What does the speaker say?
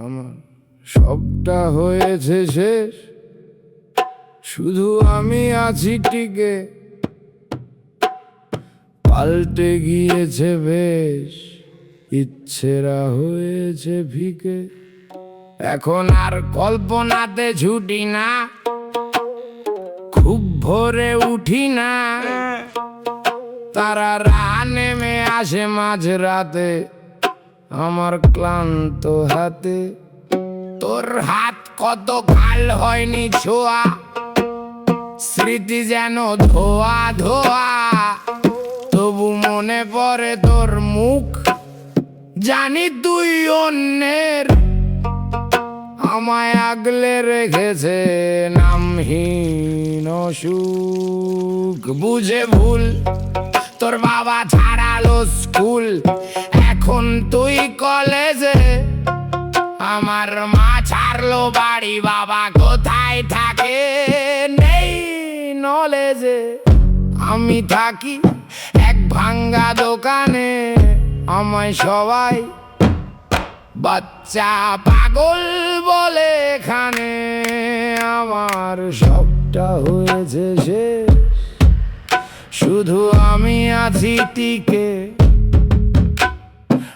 আমার সবটা হয়েছে শেষ, শুধু আমি আছি টিকে। পাল্টে গিয়েছে বেশ, ইচ্ছেরা হয়েছে ফিকে। এখন আর কল্পনাতে ছুটি না, খুব ভোরে উঠি না। তারারা নেমে আসে মাঝরাতে আমার ক্লান্ত হাতে। তোর হাত কত কাল হয়নি ছোঁয়া, স্মৃতি যেন ধোয়া ধোয়া। তবু মনে পড়ে তোর মুখ, জানি তুই অন্যের। আমায় আগলে রেখেছে নামহীন অসুখ। বুঝে ভুল, তোর বাবা ছাড়ালো স্কুল, এখন তুই কলেজে। আমার মা ছাড়লো বাড়ি, বাবা কোথায় থাকে নেই নলেজে। আমি থাকি এক ভাঙ্গা দোকানে, আমায় সবাই বাচ্চা পাগল বলে এখানে। আমার সবটা হয়েছে শেষ, শুধু আমি আছি টিকে।